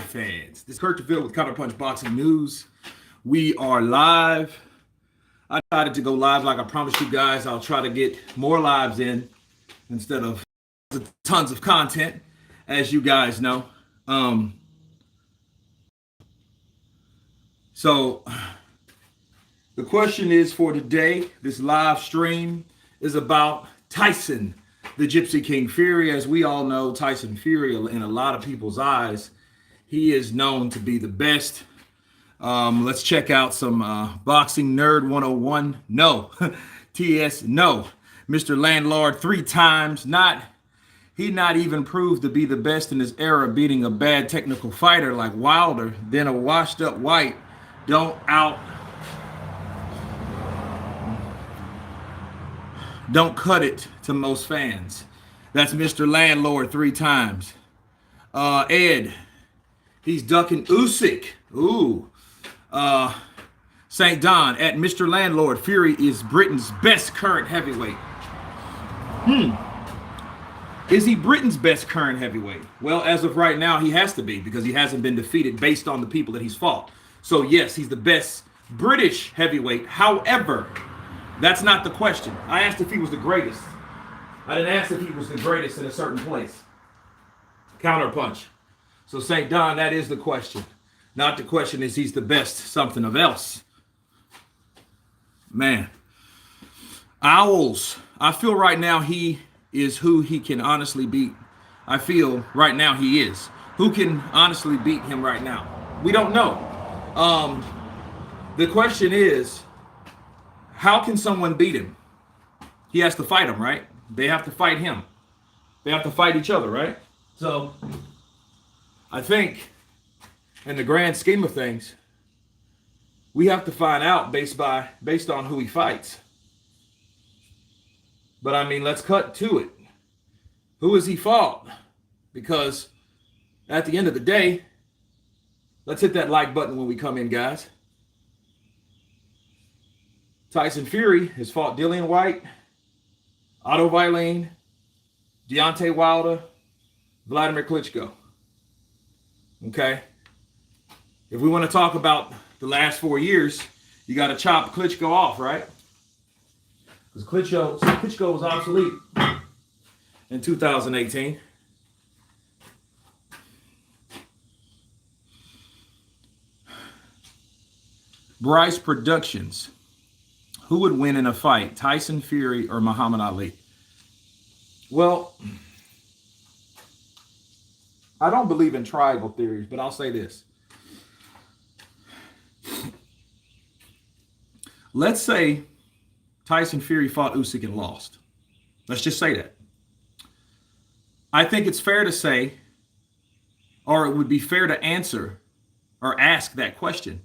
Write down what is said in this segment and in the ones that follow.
fans. This is Kirkville with Counterpunch Boxing News. We are live. I decided to go live like I promised you guys. I'll try to get more lives in instead of tons of content, as you guys know. So the question is for today, this live stream is about Tyson, the Gypsy King Fury. As we all know, Tyson Fury, in a lot of people's eyes, he is known to be the best. Let's check out some Boxing Nerd 101. No. TS, no. Mr. Landlord 3 times. He not even proved to be the best in his era, beating a bad technical fighter like Wilder. Then a washed up white don't cut it to most fans. That's Mr. Landlord 3 times. Ed, he's ducking Usyk. Ooh. St. Don at Mr. Landlord, Fury is Britain's best current heavyweight. Is he Britain's best current heavyweight? Well, as of right now, he has to be, because he hasn't been defeated based on the people that he's fought. So yes, he's the best British heavyweight. However, that's not the question. I asked if he was the greatest. I didn't ask if he was the greatest in a certain place. Counterpunch. So St. Don, that is the question. Not the question is he's the best something of else. Man. Owls. I feel right now he is who he can honestly beat. I feel right now he is. Who can honestly beat him right now? We don't know. The question is, how can someone beat him? He has to fight him, right? They have to fight him. They have to fight each other, right? So, I think, in the grand scheme of things, we have to find out based on who he fights. But I mean, let's cut to it. Who has he fought? Because at the end of the day, let's hit that like button when we come in, guys. Tyson Fury has fought Dillian White, Otto Vailane, Deontay Wilder, Vladimir Klitschko. Okay? If we want to talk about the last 4 years, you got to chop Klitschko off, right? Because Klitschko was obsolete in 2018. Bryce Productions. Who would win in a fight, Tyson Fury or Muhammad Ali? Well, I don't believe in tribal theories, but I'll say this. Let's say Tyson Fury fought Usyk and lost. Let's just say that. I think it's fair to say, or it would be fair to answer or ask that question.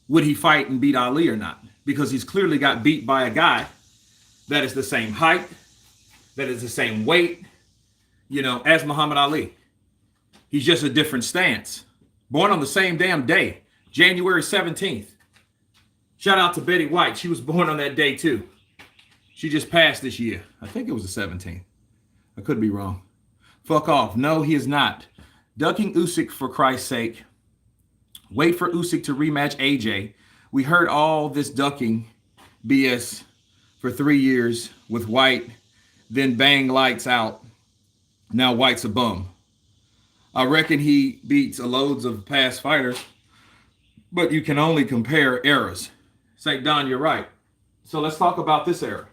Would he fight and beat Ali or not? Because he's clearly got beat by a guy that is the same height, that is the same weight, as Muhammad Ali. He's just a different stance. Born on the same damn day, January 17th. Shout out to Betty White. She was born on that day too. She just passed this year. I think it was the 17th. I could be wrong. Fuck off. No, he is not. Ducking Usyk, for Christ's sake. Wait for Usyk to rematch AJ. We heard all this ducking BS for 3 years with White, then bang, lights out. Now White's a bum. I reckon he beats loads of past fighters, but you can only compare eras. St. Don, you're right. So let's talk about this era.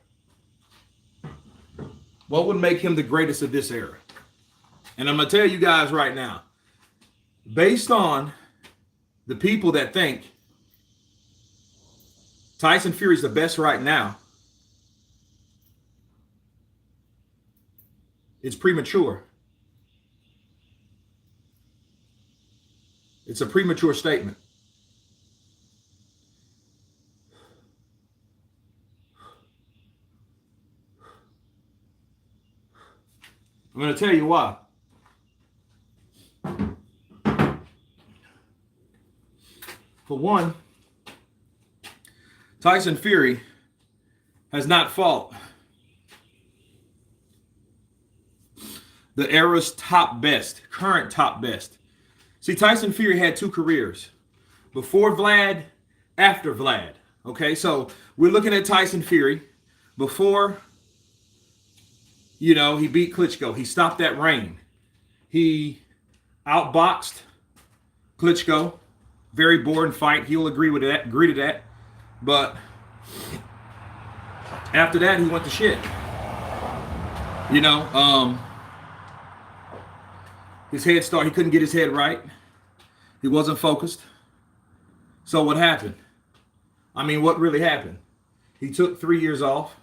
What would make him the greatest of this era? And I'm going to tell you guys right now, based on the people that think Tyson Fury's the best right now, it's premature. It's a premature statement. I'm going to tell you why. For one, Tyson Fury has not fought the era's top best, current top best. See, Tyson Fury had two careers. Before Vlad, after Vlad. Okay, so we're looking at Tyson Fury. Before, he beat Klitschko. He stopped that reign. He outboxed Klitschko. Very boring fight. He'll agree to that. But after that, he went to shit. His head he couldn't get his head right. He wasn't focused. So what happened? What really happened? He took 3 years off.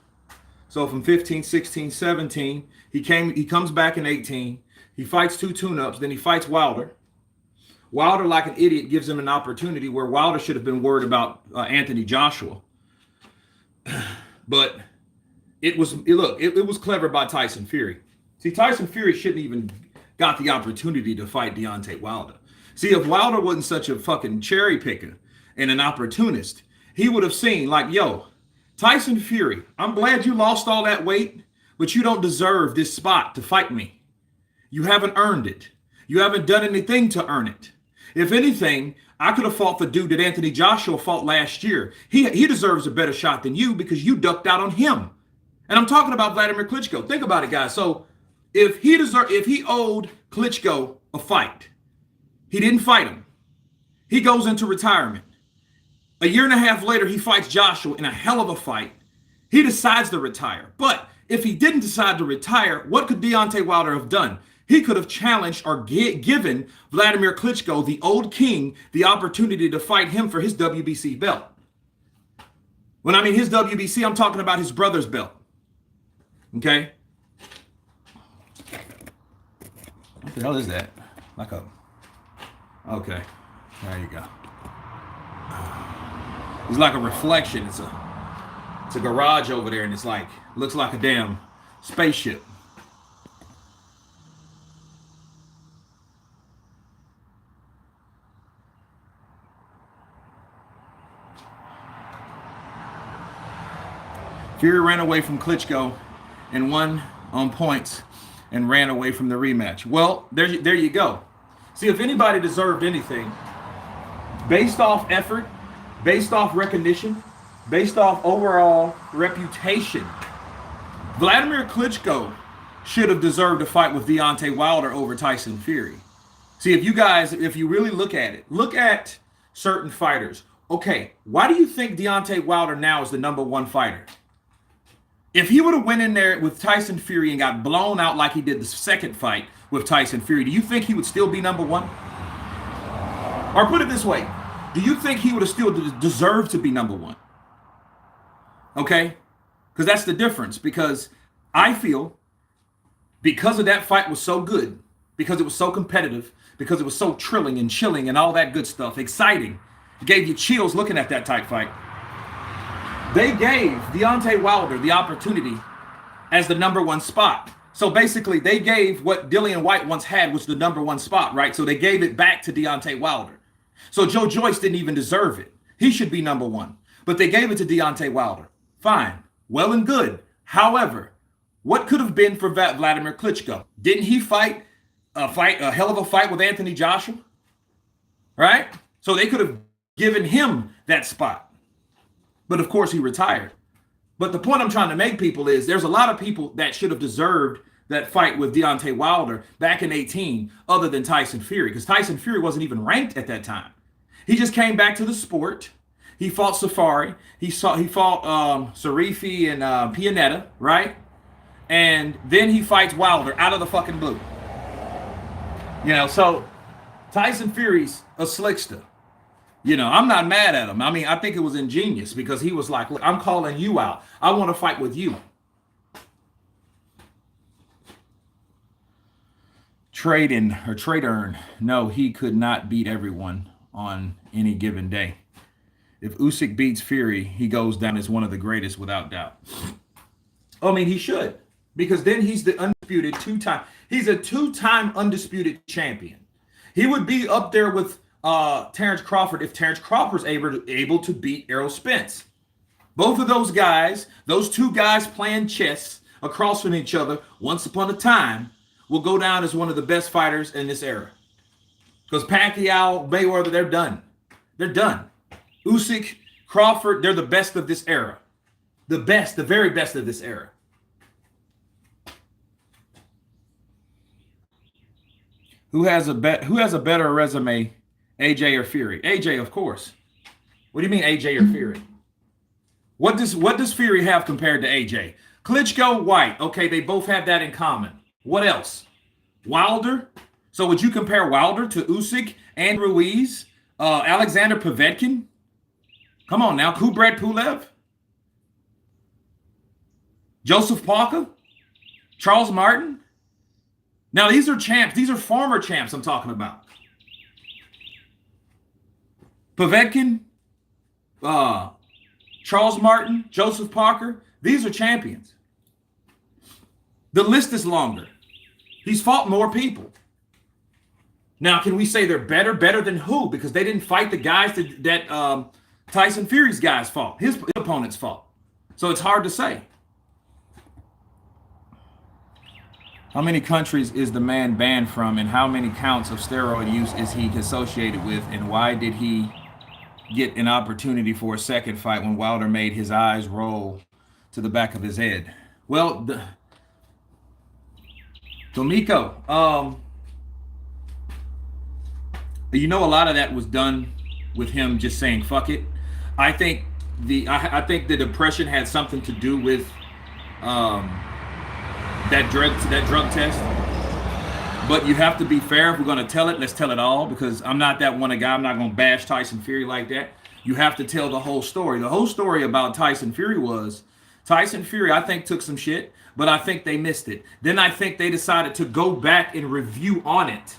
So from 15, 16, 17, he comes back in 18. He fights 2 tune-ups. Then he fights Wilder. Wilder, like an idiot, gives him an opportunity where Wilder should have been worried about Anthony Joshua. But it was clever by Tyson Fury. See, Tyson Fury shouldn't even got the opportunity to fight Deontay Wilder. See, if Wilder wasn't such a fucking cherry picker and an opportunist, he would have seen Tyson Fury, I'm glad you lost all that weight, but you don't deserve this spot to fight me. You haven't earned it. You haven't done anything to earn it. If anything, I could have fought the dude that Anthony Joshua fought last year. He deserves a better shot than you because you ducked out on him. And I'm talking about Vladimir Klitschko. Think about it, guys. So if he owed Klitschko a fight, he didn't fight him. He goes into retirement. A year and a half later, he fights Joshua in a hell of a fight. He decides to retire. But if he didn't decide to retire, what could Deontay Wilder have done? He could have challenged or given Vladimir Klitschko, the old king, the opportunity to fight him for his WBC belt. When I mean his WBC, I'm talking about his brother's belt. Okay? What the hell is that? Okay. There you go. It's like a reflection. It's a garage over there, and looks like a damn spaceship. Fury ran away from Klitschko and won on points and ran away from the rematch. Well, there you go. See, if anybody deserved anything, based off effort, based off recognition, based off overall reputation, Vladimir Klitschko should have deserved a fight with Deontay Wilder over Tyson Fury. See, if you really look at certain fighters. Okay, why do you think Deontay Wilder now is the number one fighter? If he would have went in there with Tyson Fury and got blown out like he did the second fight with Tyson Fury, do you think he would still be number one? Or put it this way, do you think he would have still deserved to be number one? Okay? Because that's the difference. Because I feel because of that fight was so good, because it was so competitive, because it was so thrilling and chilling and all that good stuff, exciting, it gave you chills looking at that type fight. They gave Deontay Wilder the opportunity as the number one spot. So basically, they gave what Dillian Whyte once had, was the number one spot, right? So they gave it back to Deontay Wilder. So Joe Joyce didn't even deserve it. He should be number one. But they gave it to Deontay Wilder. Fine. Well and good. However, what could have been for Vladimir Klitschko? Didn't he fight a hell of a fight with Anthony Joshua? Right? So they could have given him that spot. But of course he retired. But the point I'm trying to make, people, is there's a lot of people that should have deserved that fight with Deontay Wilder back in 18 other than Tyson Fury, because Tyson Fury wasn't even ranked at that time. He just came back to the sport. He fought Safari. He fought Sarifi and Pianetta, right? And then he fights Wilder out of the fucking blue. So Tyson Fury's a slickster. I'm not mad at him. I think it was ingenious because he was like, look, I'm calling you out. I want to fight with you. Trade earn. No, he could not beat everyone on any given day. If Usyk beats Fury, he goes down as one of the greatest without doubt. He should, because then he's the undisputed he's a two-time undisputed champion. He would be up there with Terrence Crawford if Terrence Crawford's able to beat Errol Spence. Both of those guys, those two guys playing chess across from each other once upon a time, will go down as one of the best fighters in this era. Because Pacquiao, Mayweather, they're done. They're done. Usyk, Crawford, they're the best of this era. The best, the very best of this era. Who has a better resume, AJ or Fury? AJ, of course. What do you mean AJ or Fury? What does Fury have compared to AJ? Klitschko, White. Okay, they both have that in common. What else? Wilder. So would you compare Wilder to Usyk and Ruiz? Alexander Povetkin? Come on now. Kubrat Pulev? Joseph Parker? Charles Martin? Now, these are champs. These are former champs I'm talking about. Povetkin, Charles Martin, Joseph Parker, these are champions. The list is longer. He's fought more people. Now, can we say they're better? Better than who? Because they didn't fight the guys that Tyson Fury's guys fought. His opponents fought. So it's hard to say. How many countries is the man banned from, and how many counts of steroid use is he associated with, and why did he get an opportunity for a second fight when Wilder made his eyes roll to the back of his head? Well, Tomiko, you know, a lot of that was done with him just saying fuck it. I think the depression had something to do with that drug test. But you have to be fair. If we're going to tell it, let's tell it all, because I'm not that one guy. I'm not going to bash Tyson Fury like that. You have to tell the whole story. The whole story about Tyson Fury was Tyson Fury, I think, took some shit, but I think they missed it. Then I think they decided to go back and review on it.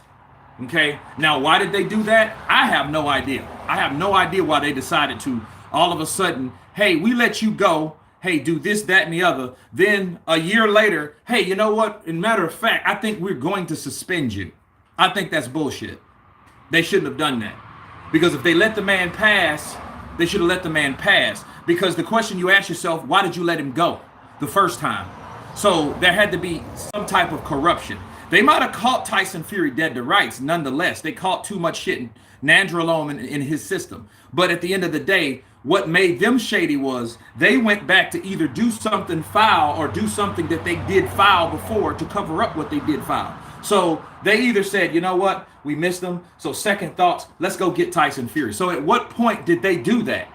Okay. Now, why did they do that? I have no idea. I have no idea why they decided to all of a sudden, hey, we let you go. Hey, do this, that, and the other. Then a year later, hey, you know what? In matter of fact, I think we're going to suspend you. I think that's bullshit. They shouldn't have done that. Because if they let the man pass, they should have let the man pass. Because the question you ask yourself, why did you let him go the first time? So there had to be some type of corruption. They might have caught Tyson Fury dead to rights. Nonetheless, they caught too much shit in nandrolone in his system. But at the end of the day, what made them shady was they went back to either do something foul or do something that they did foul before to cover up what they did foul. So they either said, you know what, we missed them. So second thoughts, let's go get Tyson Fury. So at what point did they do that?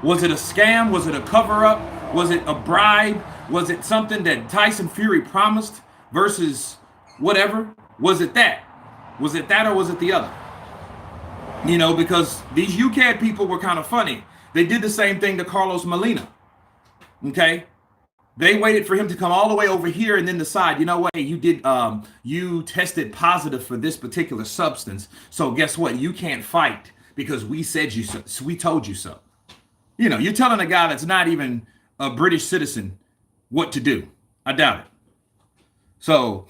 Was it a scam? Was it a cover up? Was it a bribe? Was it something that Tyson Fury promised versus whatever? Was it that? Was it that or was it the other? You know, because these UCAD people were kind of funny. They did the same thing to Carlos Molina. Okay, they waited for him to come all the way over here and then decide, you know what, you tested positive for this particular substance. So guess what? You can't fight because we said you so. We told you so. You know, you're telling a guy that's not even a British citizen what to do. I doubt it. So,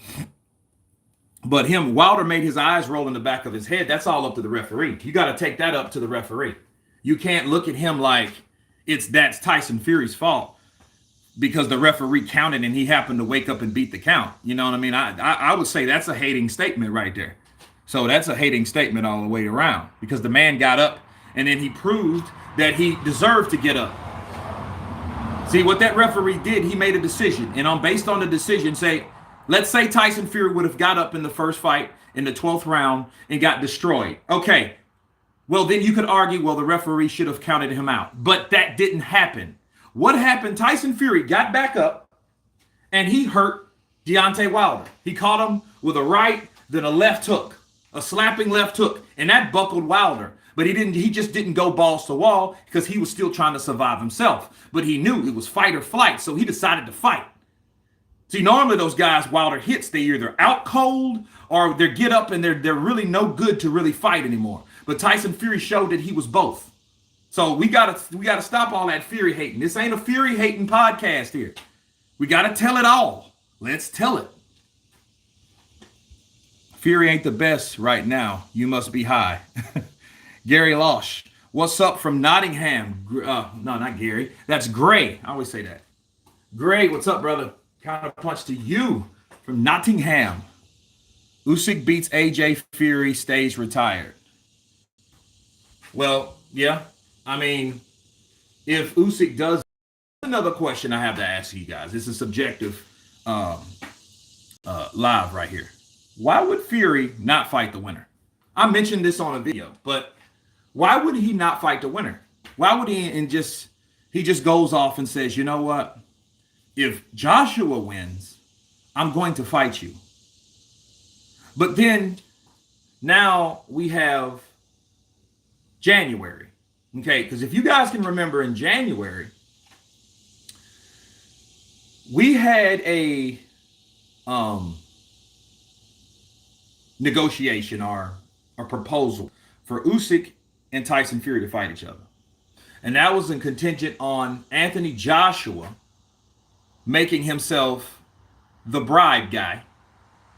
but Wilder made his eyes roll in the back of his head. That's all up to the referee. You got to take that up to the referee. You can't look at him like that's Tyson Fury's fault because the referee counted and he happened to wake up and beat the count. You know what I mean? I would say that's a hating statement right there. So that's a hating statement all the way around because the man got up and then he proved that he deserved to get up. See, what that referee did, he made a decision. And based on the decision, let's say Tyson Fury would have got up in the first fight in the 12th round and got destroyed. Okay. Well, then you could argue, well, the referee should have counted him out. But that didn't happen. What happened? Tyson Fury got back up and he hurt Deontay Wilder. He caught him with a right, then a left hook, a slapping left hook, and that buckled Wilder. But he just didn't go balls to wall because he was still trying to survive himself. But he knew it was fight or flight, so he decided to fight. See, normally those guys, Wilder hits, they either out cold or they get up and they're really no good to really fight anymore. But Tyson Fury showed that he was both. So we gotta stop all that Fury hating. This ain't a Fury hating podcast here. We gotta tell it all. Let's tell it. Fury ain't the best right now. You must be high. Gary Losh, what's up from Nottingham? No, not Gary. That's Gray. I always say that. Gray, what's up, brother? Counter punch to you from Nottingham. Usyk beats AJ, Fury stays retired. Well, yeah. I mean, if Usyk does, another question I have to ask you guys. This is subjective, um, live right here. Why would Fury not fight the winner? I mentioned this on a video, but why would he not fight the winner? Why would he just goes off and says, you know what? If Joshua wins, I'm going to fight you. But then now we have January. Okay, because if you guys can remember in January, we had a um, negotiation or a proposal for Usyk and Tyson Fury to fight each other. And that was in contingent on Anthony Joshua making himself the bribe guy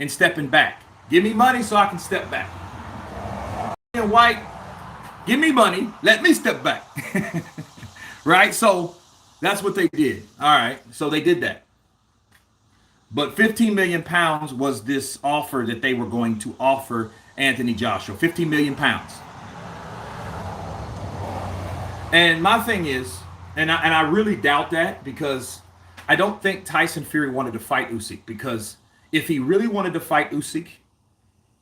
and stepping back. Give me money so I can step back. And White, give me money, let me step back. Right? So that's what they did. All right. So they did that. But 15 million pounds was this offer that they were going to offer Anthony Joshua. 15 million pounds. And my thing is, and I really doubt that, because I don't think Tyson Fury wanted to fight Usyk, because if he really wanted to fight Usyk,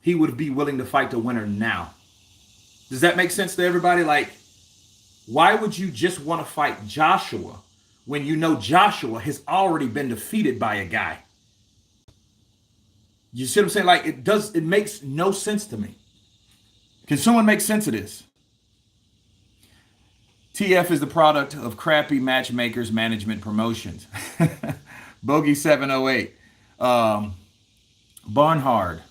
he would be willing to fight the winner now. Does that make sense to everybody? Like, why would you just want to fight Joshua when you know Joshua has already been defeated by a guy? You see what I'm saying? Like, it makes no sense to me. Can someone make sense of this? TF is the product of crappy matchmakers, management, promotions. Bogey 708. Bernard.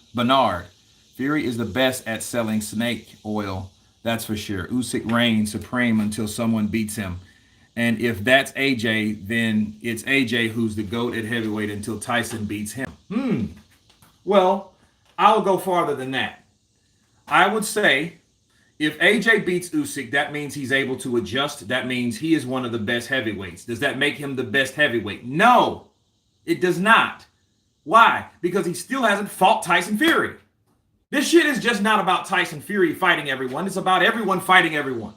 Fury is the best at selling snake oil. That's for sure. Usyk reigns supreme until someone beats him. And if that's AJ, then it's AJ who's the GOAT at heavyweight until Tyson beats him. Well, I'll go farther than that. I would say if AJ beats Usyk, that means he's able to adjust. That means he is one of the best heavyweights. Does that make him the best heavyweight? No, it does not. Why? Because he still hasn't fought Tyson Fury. This shit is just not about Tyson Fury fighting everyone. It's about everyone fighting everyone.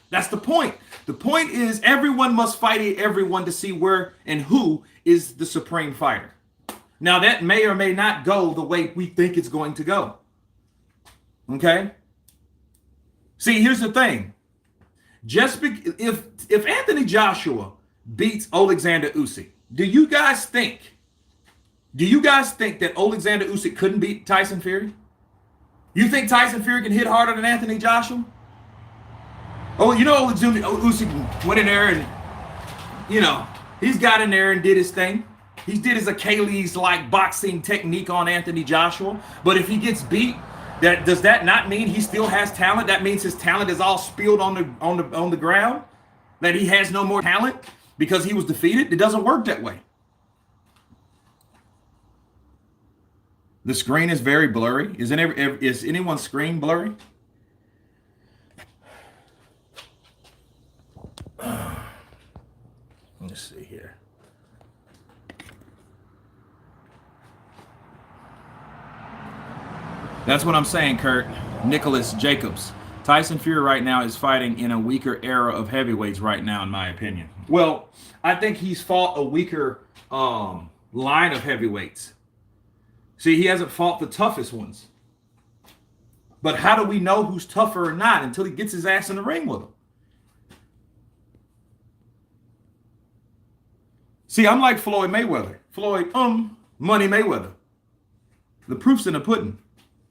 That's the point. The point is everyone must fight everyone to see where and who is the supreme fighter. Now, that may or may not go the way we think it's going to go. Okay? See, here's the thing. If Anthony Joshua beats Alexander Usyk, do you guys think that Alexander Usyk couldn't beat Tyson Fury? You think Tyson Fury can hit harder than Anthony Joshua? Oh, you know, Usyk went in there and, he's got in there and did his thing. He did his Achilles-like boxing technique on Anthony Joshua. But if he gets beat, does that not mean he still has talent? That means his talent is all spilled on the ground? That he has no more talent because he was defeated? It doesn't work that way. The screen is very blurry. Is anyone's screen blurry? Let's see here. That's what I'm saying, Kurt. Nicholas Jacobs. Tyson Fury right now is fighting in a weaker era of heavyweights right now, in my opinion. Well, I think he's fought a weaker line of heavyweights. See, he hasn't fought the toughest ones. But how do we know who's tougher or not until he gets his ass in the ring with him? See, I'm like Floyd Mayweather. Money Mayweather. The proof's in the pudding.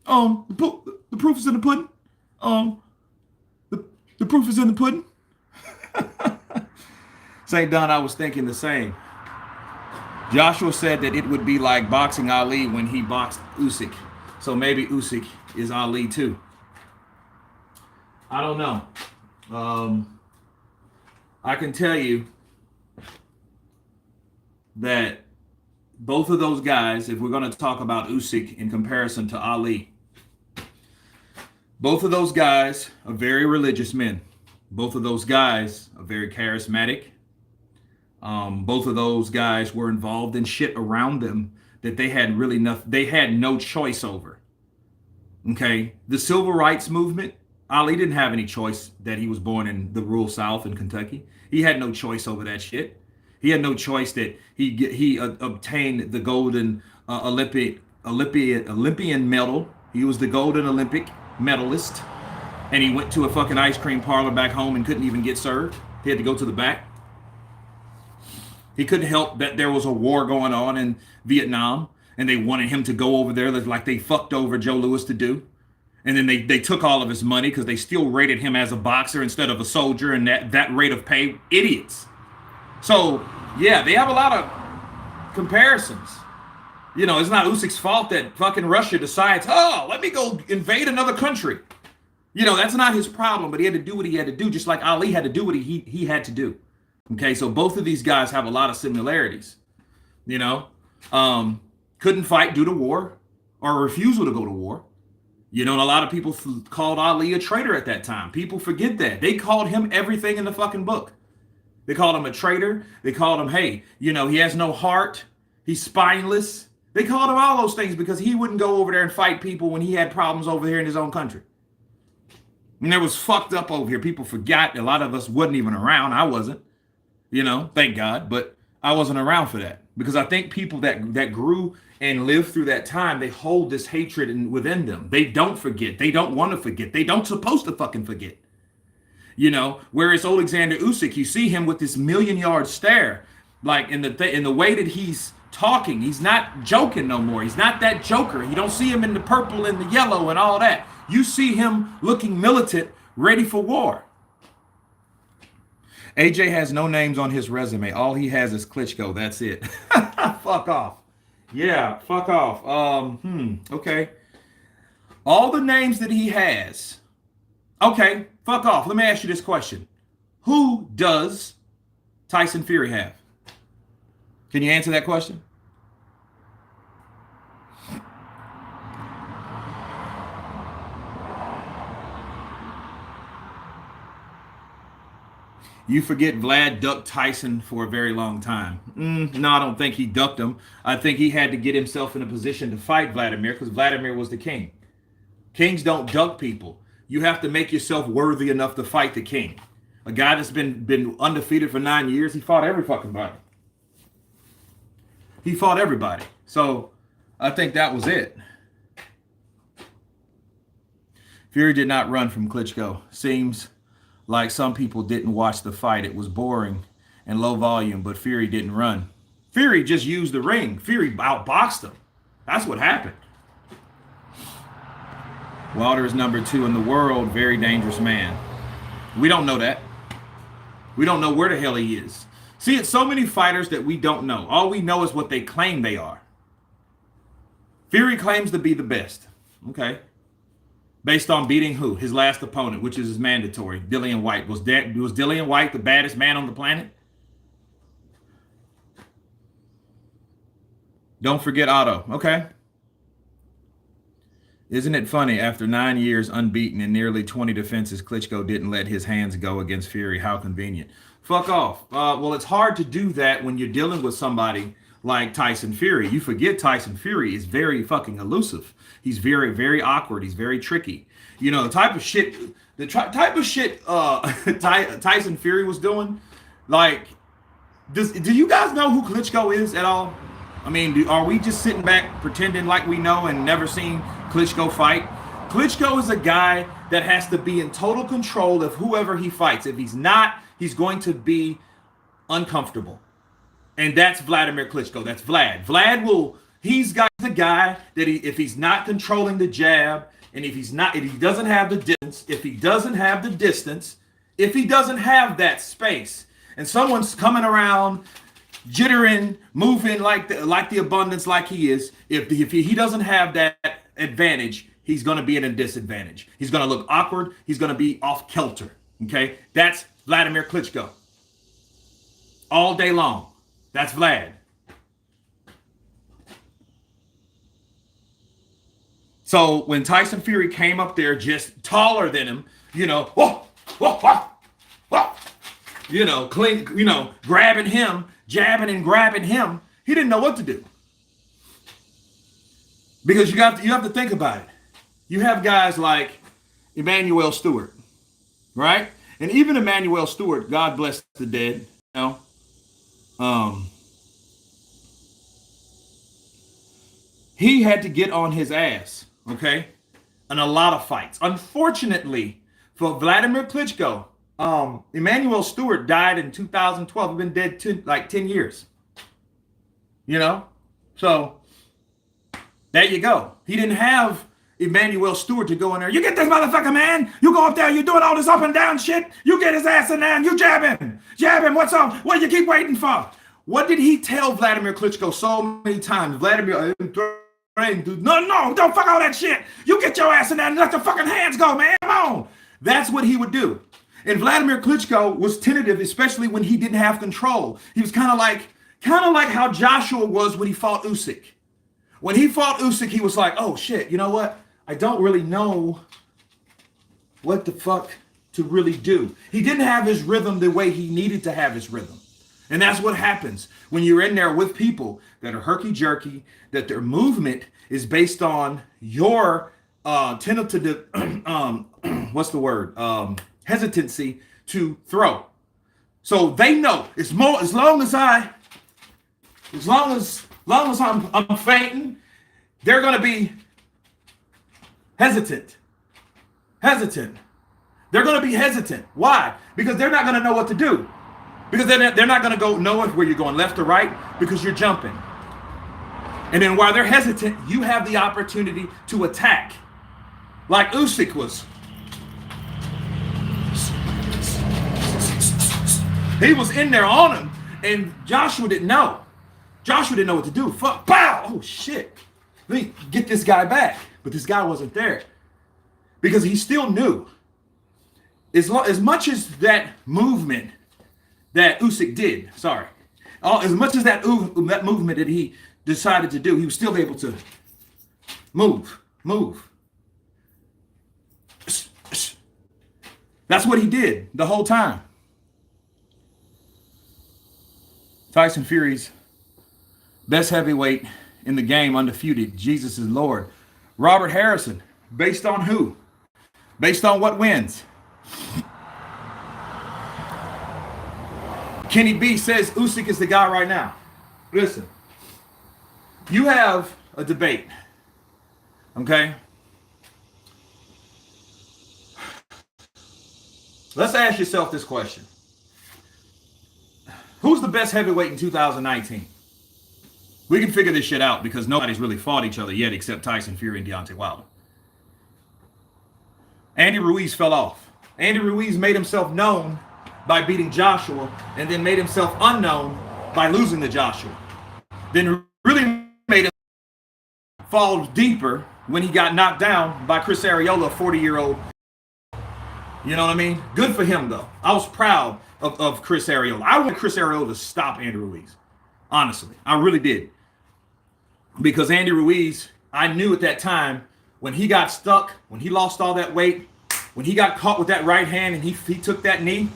The proof is in the pudding. The proof is in the pudding. St. Don, I was thinking the same. Joshua said that it would be like boxing Ali when he boxed Usyk. So maybe Usyk is Ali too. I don't know. I can tell you that both of those guys, if we're going to talk about Usyk in comparison to Ali, both of those guys are very religious men. Both of those guys are very charismatic. Both of those guys were involved in shit around them that they had no choice over. Okay, the civil rights movement Ali didn't have any choice that he was born in the rural South in Kentucky. He had no choice over that shit. He had no choice that he obtained the golden Olympian medal. He was the golden Olympic medalist, and he went to a fucking ice cream parlor back home and couldn't even get served. He had to go to the back. He couldn't help that there was a war going on in Vietnam, and they wanted him to go over there like they fucked over Joe Louis to do. And then they took all of his money because they still rated him as a boxer instead of a soldier, and that rate of pay, idiots. So, yeah, they have a lot of comparisons. You know, it's not Usyk's fault that fucking Russia decides, oh, let me go invade another country. You know, that's not his problem, but he had to do what he had to do, just like Ali had to do what he had to do. Okay, so both of these guys have a lot of similarities. You know, couldn't fight due to war or refusal to go to war. You know, and a lot of people called Ali a traitor at that time. People forget that. They called him everything in the fucking book. They called him a traitor. They called him, hey, you know, he has no heart. He's spineless. They called him all those things because he wouldn't go over there and fight people when he had problems over here in his own country. And it was fucked up over here. People forgot. A lot of us wasn't even around. I wasn't, you know, thank God. But I wasn't around for that because I think people that grew and lived through that time, they hold this hatred within them. They don't forget. They don't want to forget. They don't supposed to fucking forget. You know, whereas Alexander Usyk, you see him with this million-yard stare, like in the way that he's talking. He's not joking no more. He's not that joker. You don't see him in the purple and the yellow and all that. You see him looking militant, ready for war. AJ has no names on his resume. All he has is Klitschko. That's it. Fuck off. Yeah, fuck off. Okay. All the names that he has. Okay, fuck off. Let me ask you this question. Who does Tyson Fury have? Can you answer that question? You forget Vlad ducked Tyson for a very long time. No, I don't think he ducked him. I think he had to get himself in a position to fight Vladimir because Vladimir was the king. Kings don't duck people. You have to make yourself worthy enough to fight the king. A guy that's been undefeated for 9 years, he fought every fucking body. He fought everybody. So I think that was it. Fury did not run from Klitschko. Seems like some people didn't watch the fight. It was boring and low volume, but Fury didn't run. Fury just used the ring. Fury outboxed him. That's what happened. Wilder is number 2 in the world. Very dangerous man. We don't know that. We don't know where the hell he is. See, it's so many fighters that we don't know. All we know is what they claim they are. Fury claims to be the best. Okay. Based on beating who? His last opponent, which is mandatory. Dillian Whyte. Was Dillian Whyte the baddest man on the planet? Don't forget Otto. Okay. Isn't it funny, after 9 years unbeaten and nearly 20 defenses, Klitschko didn't let his hands go against Fury? How convenient. Fuck off. Well, it's hard to do that when you're dealing with somebody like Tyson Fury. You forget Tyson Fury is very fucking elusive. He's very, very awkward. He's very tricky. You know, the type of shit Tyson Fury was doing, like, do you guys know who Klitschko is at all? I mean, are we just sitting back pretending like we know and never seen Klitschko fight? Klitschko is a guy that has to be in total control of whoever he fights. If he's not, he's going to be uncomfortable. And that's Vladimir Klitschko. That's Vlad. He's got the guy that if he's not controlling the jab, and if he doesn't have the distance, if he doesn't have that space, and someone's coming around, jittering, moving like the abundance like he is, if he doesn't have that advantage, he's going to be at a disadvantage. He's going to look awkward. He's going to be off kilter. Okay? That's Vladimir Klitschko. All day long. That's Vlad. So when Tyson Fury came up there just taller than him, you know, grabbing him, jabbing and grabbing him, he didn't know what to do. Because you have to think about it. You have guys like Emmanuel Stewart, right? And even Emmanuel Stewart, God bless the dead, um, he had to get on his ass, okay, in a lot of fights. Unfortunately for Vladimir Klitschko, Emmanuel Stewart died in 2012. He's been dead like 10 years, So there you go. He didn't have Emmanuel Stewart to go in there. You get this motherfucker, man. You go up there. You're doing all this up and down shit. You get his ass in there and you jab him. Jab him. What's up? What do you keep waiting for? What did he tell Vladimir Klitschko so many times? Vladimir, no, don't fuck all that shit. You get your ass in there and let the fucking hands go, man. Come on. That's what he would do. And Vladimir Klitschko was tentative, especially when he didn't have control. He was kind of like how Joshua was when he fought Usyk. When he fought Usyk, he was like, oh shit, you know what? I don't really know what the fuck to really do. He didn't have his rhythm the way he needed to have his rhythm. And that's what happens when you're in there with people that are herky-jerky, that their movement is based on your tentative, hesitancy to throw. So they know as long as I'm fainting, they're going to be hesitant. They're going to be hesitant. Why? Because they're not going to know what to do. Because they're not going to go know where you're going, left or right, because you're jumping. And then while they're hesitant, you have the opportunity to attack. Like Usyk was. He was in there on him, and Joshua didn't know. Joshua didn't know what to do. Fuck, pow! Oh, shit. Let me get this guy back. But this guy wasn't there. Because he still knew. As much as that movement that Usyk did, as much as that movement that he decided to do, he was still able to move. That's what he did the whole time. Tyson Fury's best heavyweight in the game, undefeated. Jesus is Lord. Robert Harrison, based on who? Based on what wins? Kenny B says Usyk is the guy right now. Listen, you have a debate, okay? Let's ask yourself this question. Who's the best heavyweight in 2019? We can figure this shit out because nobody's really fought each other yet except Tyson Fury and Deontay Wilder. Andy Ruiz fell off. Andy Ruiz made himself known by beating Joshua and then made himself unknown by losing to Joshua. Then really made him fall deeper when he got knocked down by Chris Arreola, a 40-year-old. You know what I mean? Good for him, though. I was proud of Chris Arreola. I wanted Chris Arreola to stop Andy Ruiz. Honestly, I really did. Because Andy Ruiz, I knew at that time, when he got stuck, when he lost all that weight, when he got caught with that right hand and he took that knee,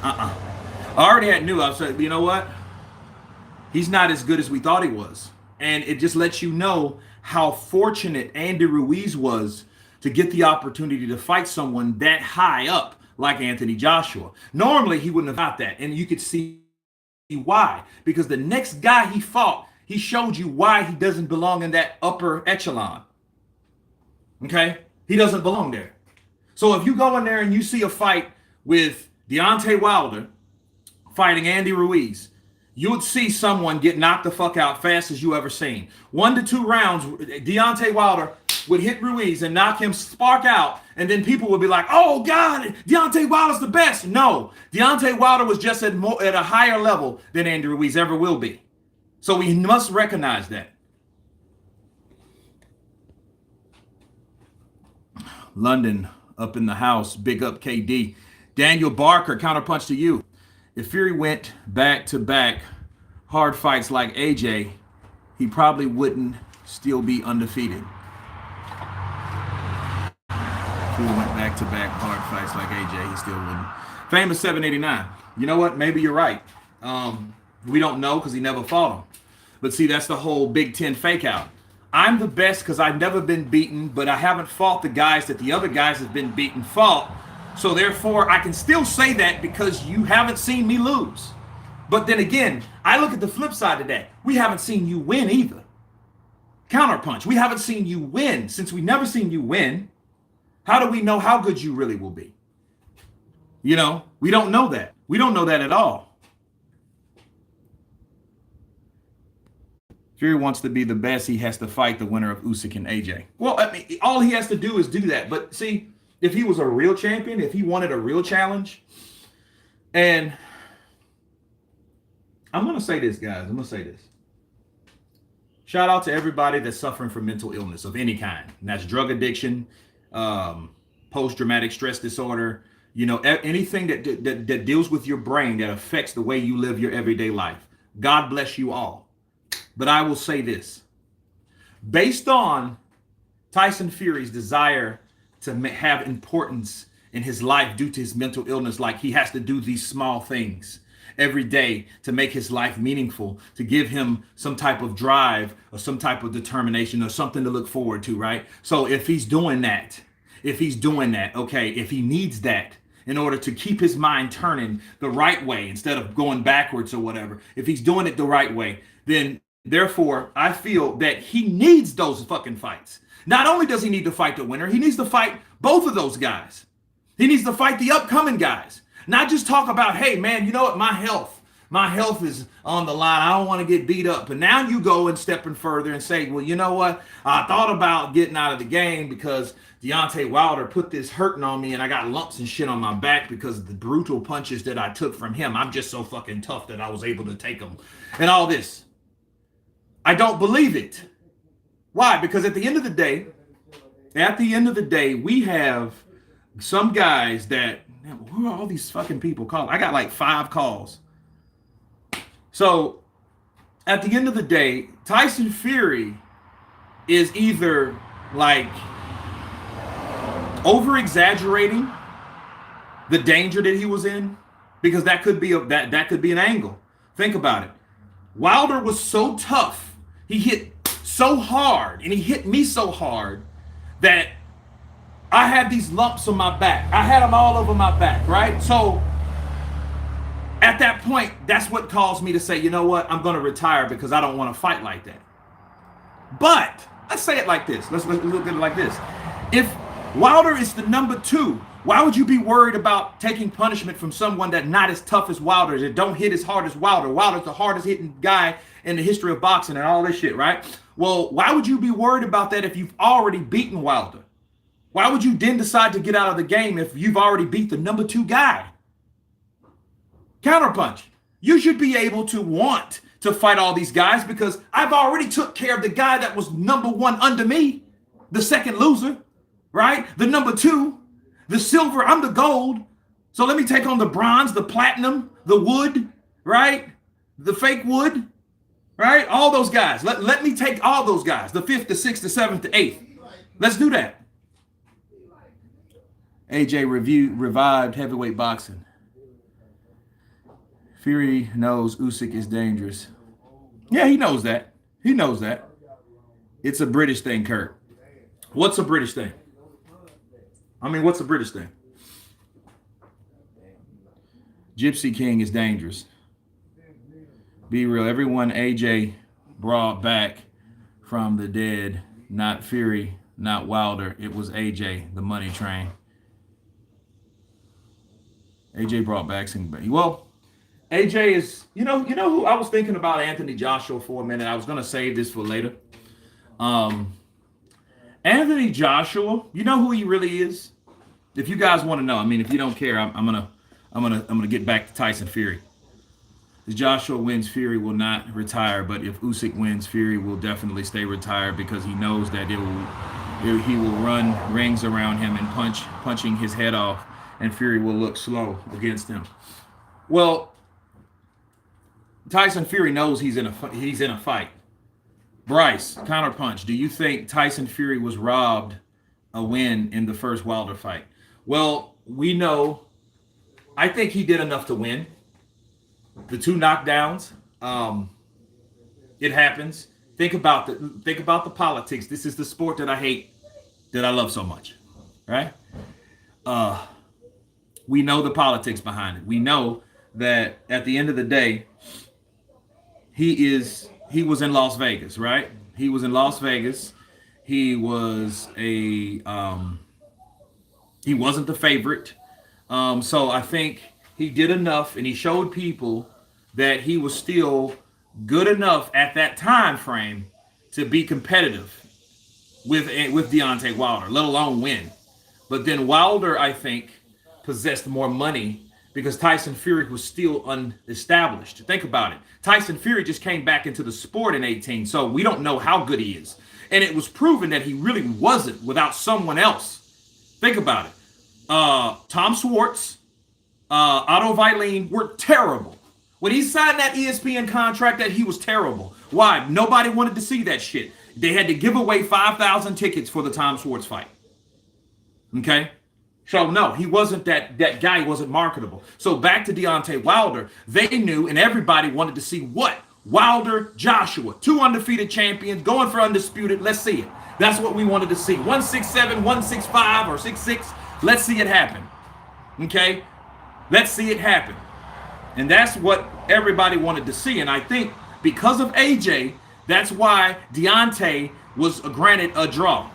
I already knew. I said, you know what? He's not as good as we thought he was. And it just lets you know how fortunate Andy Ruiz was to get the opportunity to fight someone that high up like Anthony Joshua. Normally, he wouldn't have got that. And you could see why. Because the next guy he fought, he showed you why he doesn't belong in that upper echelon. Okay? He doesn't belong there. So if you go in there and you see a fight with Deontay Wilder fighting Andy Ruiz, you would see someone get knocked the fuck out fast as you ever seen. 1 to 2 rounds, Deontay Wilder would hit Ruiz and knock him spark out, and then people would be like, oh God, Deontay Wilder's the best. No, Deontay Wilder was just at a higher level than Andy Ruiz ever will be. So we must recognize that. London up in the house, big up KD. Daniel Barker, counterpunch to you. If Fury went back-to-back hard fights like AJ, he probably wouldn't still be undefeated. If Fury went back-to-back hard fights like AJ, he still wouldn't. Famous 789. You know what? Maybe you're right. We don't know because he never fought him. But see, that's the whole Big Ten fake out. I'm the best because I've never been beaten, but I haven't fought the guys that the other guys have been beaten fought. So therefore, I can still say that because you haven't seen me lose. But then again, I look at the flip side of that. We haven't seen you win either. Counterpunch. We haven't seen you win. Since we never seen you win, how do we know how good you really will be? You know, we don't know that. We don't know that at all. Fury wants to be the best. He has to fight the winner of Usyk and AJ. Well, I mean, all he has to do is do that. But see, if he was a real champion, if he wanted a real challenge, and I'm going to say this, guys. I'm going to say this. Shout out to everybody that's suffering from mental illness of any kind. And that's drug addiction, post-traumatic stress disorder, you know, anything that deals with your brain that affects the way you live your everyday life. God bless you all. But I will say this. Based on Tyson Fury's desire to have importance in his life due to his mental illness, like he has to do these small things every day to make his life meaningful, to give him some type of drive or some type of determination or something to look forward to, right? So if he's doing that, okay, if he needs that in order to keep his mind turning the right way instead of going backwards or whatever, if he's doing it the right way, then therefore I feel that he needs those fucking fights. Not only does he need to fight the winner, he needs to fight both of those guys. He needs to fight the upcoming guys. Not just talk about, hey, man, you know what? My health is on the line. I don't want to get beat up. But now you go and stepping further and say, well, you know what? I thought about getting out of the game because Deontay Wilder put this hurting on me and I got lumps and shit on my back because of the brutal punches that I took from him. I'm just so fucking tough that I was able to take them and all this. I don't believe it. Why? Because at the end of the day, we have some guys that, who are all these fucking people calling? I got like 5 calls. So at the end of the day, Tyson Fury is either like over exaggerating the danger that he was in, because that could be that could be an angle. Think about it. Wilder was so tough. He hit so hard and he hit me so hard that I had these lumps on my back. I had them all over my back, right? So at that point, that's what caused me to say, you know what? I'm going to retire because I don't want to fight like that. But let's say it like this. Let's look at it like this. If Wilder is the number 2, why would you be worried about taking punishment from someone that's not as tough as Wilder, that don't hit as hard as Wilder? Wilder's the hardest hitting guy in the history of boxing and all this shit, right? Well, why would you be worried about that if you've already beaten Wilder? Why would you then decide to get out of the game if you've already beat the number 2 guy? Counterpunch. You should be able to want to fight all these guys because I've already took care of the guy that was number 1 under me, the second loser, right? The number 2, the silver, I'm the gold. So let me take on the bronze, the platinum, the wood, right? The fake wood, right? All those guys. Let me take all those guys, the 5th, the 6th, the 7th, the 8th. Let's do that. AJ revived heavyweight boxing. Fury knows Usyk is dangerous. Yeah, he knows that. He knows that. It's a British thing, Kurt. What's a British thing? I mean, what's a British thing? Gypsy King is dangerous. Be real. Everyone AJ brought back from the dead, not Fury, not Wilder. It was AJ, the money train. AJ brought back somebody. Well, AJ is, you know who I was thinking about Anthony Joshua for a minute. I was going to save this for later. Anthony Joshua, you know who he really is? If you guys want to know, I mean, if you don't care, I'm gonna get back to Tyson Fury. If Joshua wins, Fury will not retire, but if Usyk wins, Fury will definitely stay retired because he knows that he will run rings around him and punching his head off, and Fury will look slow against him. Well, Tyson Fury knows he's in a fight. Bryce, counterpunch. Do you think Tyson Fury was robbed a win in the first Wilder fight? Well, we know. I think he did enough to win. The 2 knockdowns. It happens. Think about the politics. This is the sport that I hate, that I love so much, right? We know the politics behind it. We know that at the end of the day, he was in Las Vegas, right? He was in Las Vegas. He was he wasn't the favorite. So I think he did enough, and he showed people that he was still good enough at that time frame to be competitive with Deontay Wilder, let alone win. But then Wilder, I think, possessed more money because Tyson Fury was still unestablished. Think about it. Tyson Fury just came back into the sport in 18, so we don't know how good he is. And it was proven that he really wasn't without someone else. Think about it. Tom Schwartz, Otto Weilin were terrible. When he signed that ESPN contract, that he was terrible. Why? Nobody wanted to see that shit. They had to give away 5,000 tickets for the Tom Schwartz fight. Okay? So no, he wasn't that guy. He wasn't marketable. So back to Deontay Wilder, they knew, and everybody wanted to see what? Wilder, Joshua, 2 undefeated champions going for undisputed. Let's see it. That's what we wanted to see. 167, 165, or 66. Let's see it happen. Okay? Let's see it happen. And that's what everybody wanted to see. And I think because of AJ, that's why Deontay was granted a draw.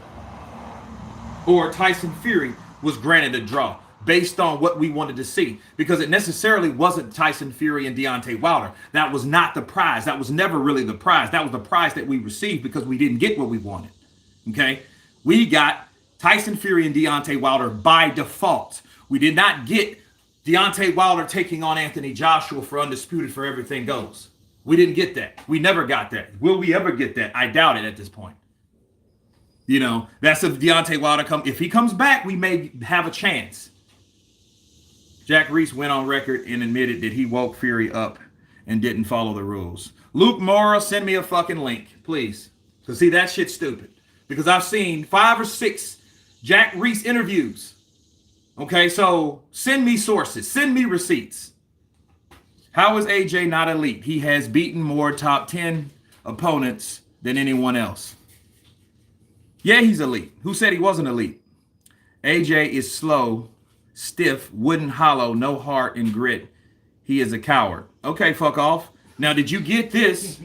Or Tyson Fury was granted a draw based on what we wanted to see. Because it necessarily wasn't Tyson Fury and Deontay Wilder. That was not the prize. That was never really the prize. That was the prize that we received because we didn't get what we wanted. Okay? We got Tyson Fury and Deontay Wilder by default. We did not get Deontay Wilder taking on Anthony Joshua for undisputed for everything goes. We didn't get that. We never got that. Will we ever get that? I doubt it at this point. You know, that's if Deontay Wilder if he comes back, we may have a chance. Jack Reese went on record and admitted that he woke Fury up and didn't follow the rules. Luke Mora, send me a fucking link, please. Because see, that shit's stupid. Because I've seen 5 or 6 Jack Reese interviews. Okay, so send me sources. Send me receipts. How is AJ not elite? He has beaten more top 10 opponents than anyone else. Yeah, he's elite. Who said he wasn't elite? AJ is slow, stiff, wooden, hollow, no heart and grit. He is a coward. Okay, fuck off. Now, did you get this?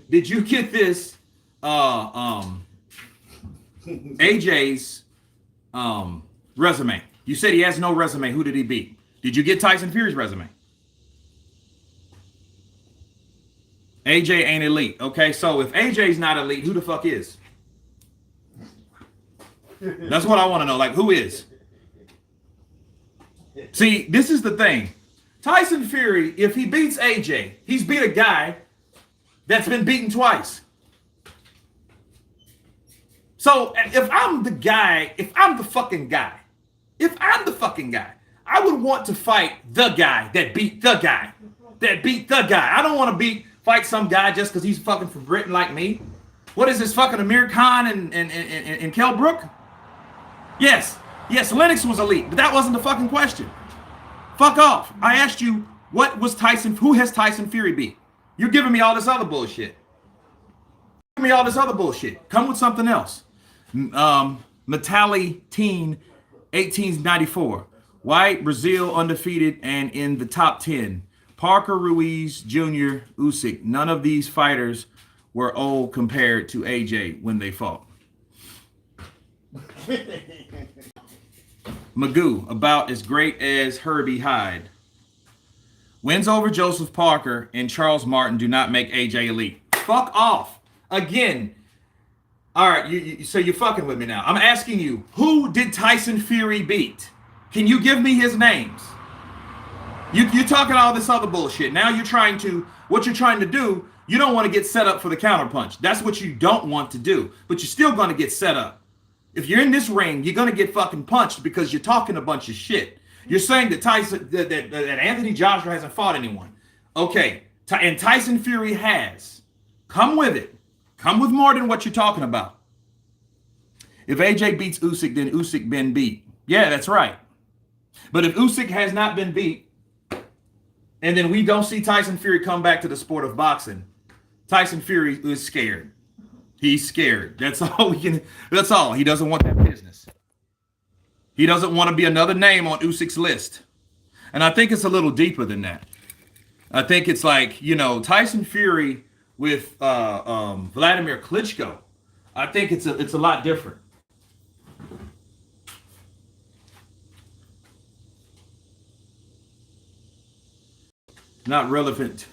Did you get this? AJ's resume. You said he has no resume. Who did he beat? Did you get Tyson Fury's resume? AJ ain't elite. Okay, so if AJ's not elite, who the fuck is? That's what I want to know. Like, who is? See, this is the thing. Tyson Fury, if he beats AJ, he's beat a guy that's been beaten twice. So if I'm the guy, if I'm the fucking guy, I would want to fight the guy that beat the guy. I don't want to fight some guy just because he's fucking from Britain like me. What is this, fucking Amir Khan and Kell Brook? Yes, Lennox was elite, but that wasn't the fucking question. Fuck off. I asked you, who has Tyson Fury beat? You're giving me all this other bullshit. Come with something else. Metali Teen, 1894. White, Brazil, undefeated, and in the top 10. Parker, Ruiz, Jr., Usyk. None of these fighters were old compared to AJ when they fought. Magoo, about as great as Herbie Hyde. Wins over Joseph Parker and Charles Martin do not make AJ elite. Fuck off. Again. All right, so you're fucking with me now. I'm asking you, who did Tyson Fury beat? Can you give me his names? You're talking all this other bullshit. Now what you're trying to do, you don't want to get set up for the counterpunch. That's what you don't want to do. But you're still going to get set up. If you're in this ring, you're going to get fucking punched because you're talking a bunch of shit. You're saying that that Anthony Joshua hasn't fought anyone. Okay, and Tyson Fury has. Come with it. Come with more than what you're talking about. If AJ beats Usyk, then Usyk been beat. Yeah, that's right. But if Usyk has not been beat, and then we don't see Tyson Fury come back to the sport of boxing, Tyson Fury is scared. He's scared. That's all we can. That's all. He doesn't want that business. He doesn't want to be another name on Usyk's list. And I think it's a little deeper than that. I think it's like, Tyson Fury with Vladimir Klitschko. I think it's a lot different. Not relevant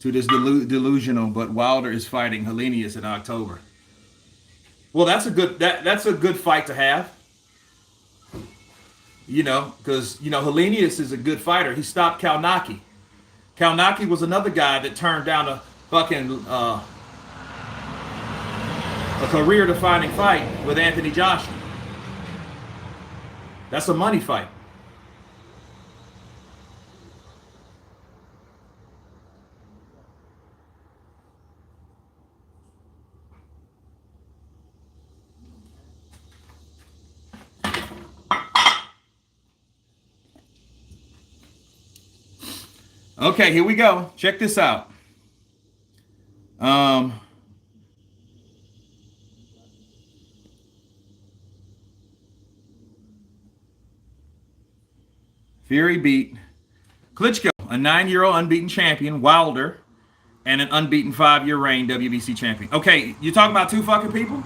to this delusional, but Wilder is fighting Helenius in October. Well, that's a good fight to have. Because Helenius is a good fighter. He stopped Kalnaki. Kalnaki was another guy that turned down a fucking a career-defining fight with Anthony Joshua. That's a money fight. Okay, here we go. Check this out. Fury beat Klitschko, a 9-year-old unbeaten champion, Wilder, and an unbeaten 5-year reign WBC champion. Okay, you're talking about two fucking people? You're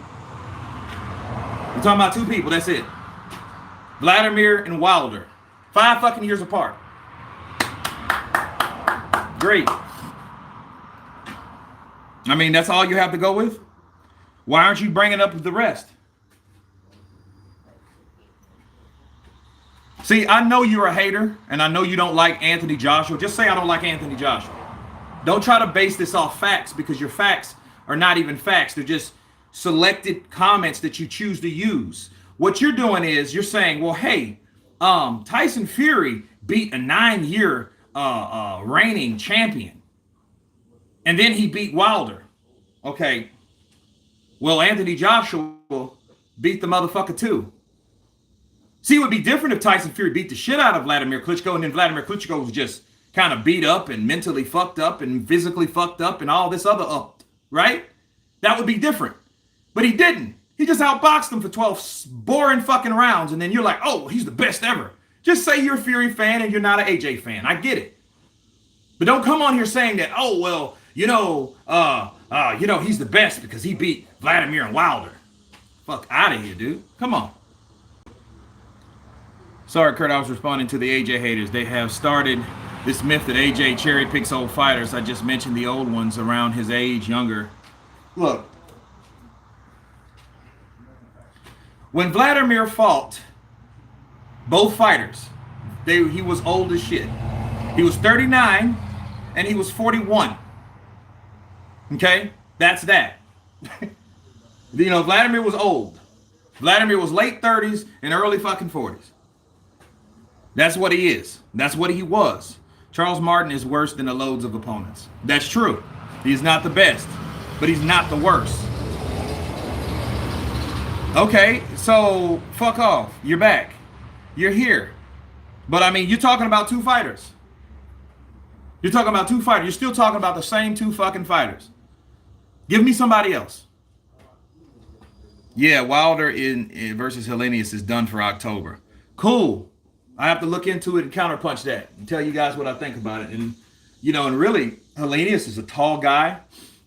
talking about two people, that's it. Vladimir and Wilder. 5 fucking years apart. Great. I mean, that's all you have to go with? Why aren't you bringing up the rest? See, I know you're a hater, and I know you don't like Anthony Joshua. Just say I don't like Anthony Joshua. Don't try to base this off facts, because your facts are not even facts. They're just selected comments that you choose to use. What you're doing is you're saying, well, hey, Tyson Fury beat a 9-year reigning champion, and then he beat Wilder. Okay, well, Anthony Joshua beat the motherfucker too. See, it would be different if Tyson Fury beat the shit out of Vladimir Klitschko, and then Vladimir Klitschko was just kind of beat up and mentally fucked up and physically fucked up and all this other right? That would be different. But he didn't. He just outboxed him for 12 boring fucking rounds, and then you're like, oh, he's the best ever. Just say you're a Fury fan and you're not an AJ fan. I get it. But don't come on here saying that, oh, well, he's the best because he beat Vladimir and Wilder. Fuck out of here, dude. Come on. Sorry, Kurt, I was responding to the AJ haters. They have started this myth that AJ cherry picks old fighters. I just mentioned the old ones around his age, younger. Look, when Vladimir fought both fighters, he was old as shit. He was 39 and he was 41. Okay? That's that. Vladimir was old. Vladimir was late 30s and early fucking 40s. That's what he is. That's what he was. Charles Martin is worse than the loads of opponents. That's true. He's not the best, but he's not the worst. Okay, so fuck off. You're back. You're here. But I mean, you're talking about two fighters. You're talking about two fighters. You're still talking about the same two fucking fighters. Give me somebody else. Yeah, Wilder in versus Helenius is done for October. Cool. I have to look into it and counterpunch that and tell you guys what I think about it. And, and really, Helenius is a tall guy,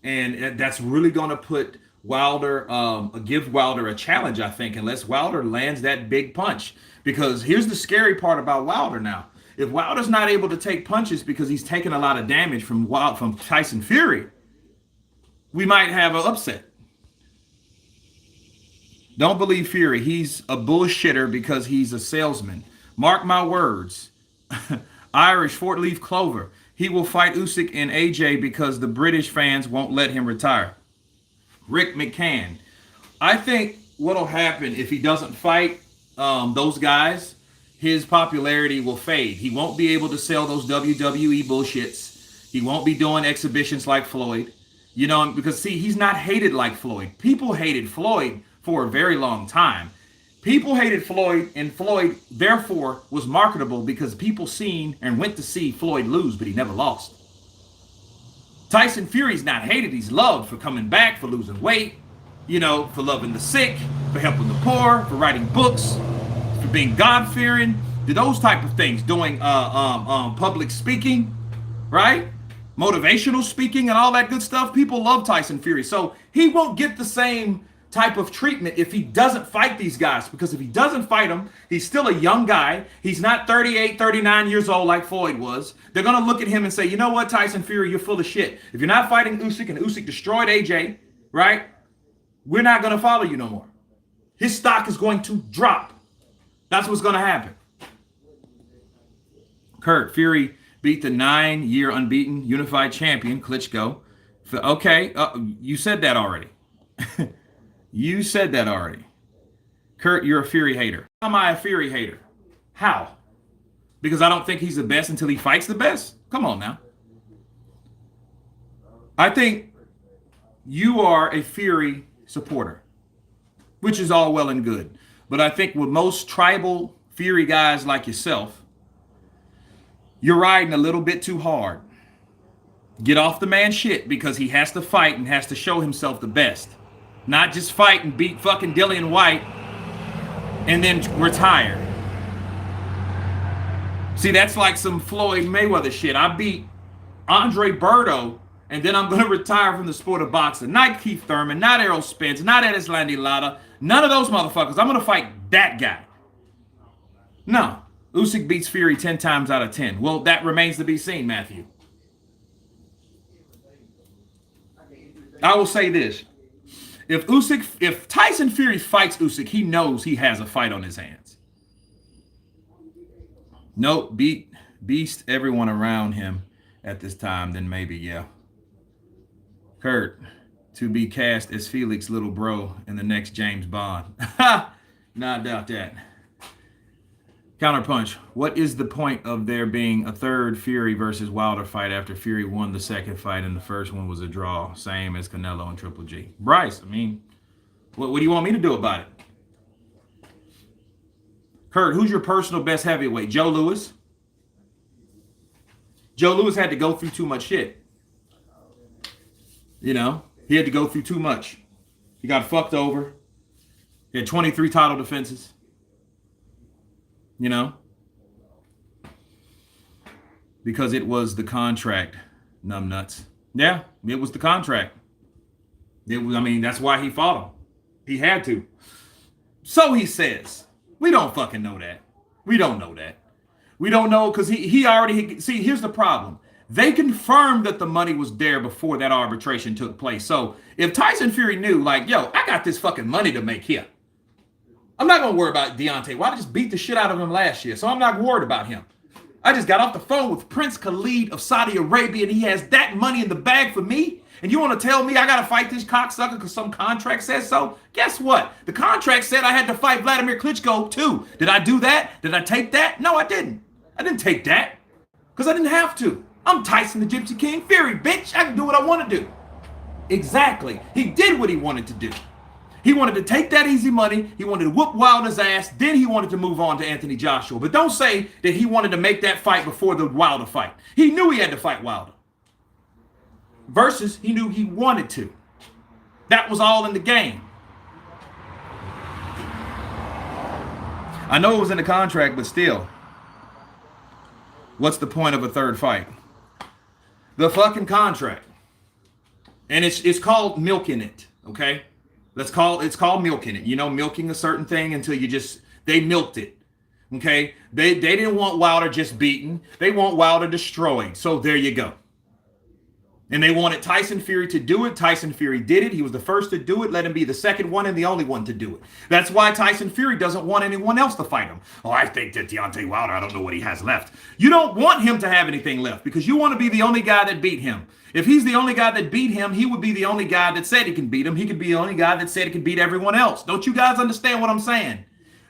and that's really going to put give Wilder a challenge, I think, unless Wilder lands that big punch. Because here's the scary part about Wilder now. If Wilder's not able to take punches because he's taking a lot of damage from Tyson Fury, we might have an upset. Don't believe Fury. He's a bullshitter because he's a salesman. Mark my words. Irish Fort Leaf Clover. He will fight Usyk and AJ because the British fans won't let him retire. Rick McCann. I think what'll happen if he doesn't fight those guys, his popularity will fade. He won't be able to sell those WWE bullshits. He won't be doing exhibitions like Floyd. Because see, he's not hated like Floyd. People hated Floyd for a very long time. People hated Floyd, and Floyd, therefore, was marketable because people seen and went to see Floyd lose, but he never lost. Tyson Fury's not hated. He's loved for coming back, for losing weight, for loving the sick, for helping the poor, for writing books, for being God-fearing, those type of things, doing public speaking, right? Motivational speaking and all that good stuff. People love Tyson Fury. So he won't get the same type of treatment if he doesn't fight these guys, because if he doesn't fight them, he's still a young guy. He's not 38, 39 years old like Floyd was. They're going to look at him and say, you know what, Tyson Fury, you're full of shit. If you're not fighting Usyk and Usyk destroyed AJ, right, we're not going to follow you no more. His stock is going to drop. That's what's going to happen. Kurt, Fury beat the 9-year unbeaten unified champion, Klitschko. Okay, you said that already. You said that already. Kurt, you're a Fury hater. How am I a Fury hater? How? Because I don't think he's the best until he fights the best? Come on now. I think you are a Fury supporter, which is all well and good. But I think with most tribal Fury guys like yourself, you're riding a little bit too hard. Get off the man's shit, because he has to fight and has to show himself the best. Not just fight and beat fucking Dillian White and then retire. See, that's like some Floyd Mayweather shit. I beat Andre Berto and then I'm going to retire from the sport of boxing. Not Keith Thurman, not Errol Spence, not Eddis Lara. None of those motherfuckers. I'm going to fight that guy. No. Usyk beats Fury 10 times out of 10. Well, that remains to be seen, Matthew. I will say this. If Tyson Fury fights Usyk, he knows he has a fight on his hands. Nope, beast everyone around him at this time, then maybe, yeah. Kurt, to be cast as Felix's little bro in the next James Bond. Ha! No, I doubt that. Counterpunch, what is the point of there being a third Fury versus Wilder fight after Fury won the second fight and the first one was a draw? Same as Canelo and Triple G. Bryce, I mean, what do you want me to do about it? Kurt, who's your personal best heavyweight? Joe Louis? Joe Louis had to go through too much shit. He had to go through too much. He got fucked over. He had 23 title defenses. Because it was the contract, numbnuts. Yeah, it was the contract. That's why he fought him. He had to. So he says. We don't fucking know that. We don't know that. We don't know because he already, see, here's the problem. They confirmed that the money was there before that arbitration took place. So if Tyson Fury knew, like, yo, I got this fucking money to make here. I'm not going to worry about Deontay. Well, I just beat the shit out of him last year, so I'm not worried about him. I just got off the phone with Prince Khalid of Saudi Arabia, and he has that money in the bag for me. And you want to tell me I got to fight this cocksucker because some contract says so? Guess what? The contract said I had to fight Vladimir Klitschko too. Did I do that? Did I take that? No, I didn't. I didn't take that because I didn't have to. I'm Tyson the Gypsy King Fury, bitch. I can do what I want to do. Exactly. He did what he wanted to do. He wanted to take that easy money. He wanted to whoop Wilder's ass. Then he wanted to move on to Anthony Joshua. But don't say that he wanted to make that fight before the Wilder fight. He knew he had to fight Wilder. Versus he knew he wanted to. That was all in the game. I know it was in the contract, but still. What's the point of a third fight? The fucking contract. And it's called milking it, okay? It's called milking it. Milking a certain thing until they milked it. Okay? They didn't want Wilder just beaten. They want Wilder destroyed. So there you go. And they wanted Tyson Fury to do it. Tyson Fury did it. He was the first to do it. Let him be the second one and the only one to do it. That's why Tyson Fury doesn't want anyone else to fight him. Oh, I think that Deontay Wilder, I don't know what he has left. You don't want him to have anything left because you want to be the only guy that beat him. If he's the only guy that beat him, he would be the only guy that said he can beat him. He could be the only guy that said he can beat everyone else. Don't you guys understand what I'm saying?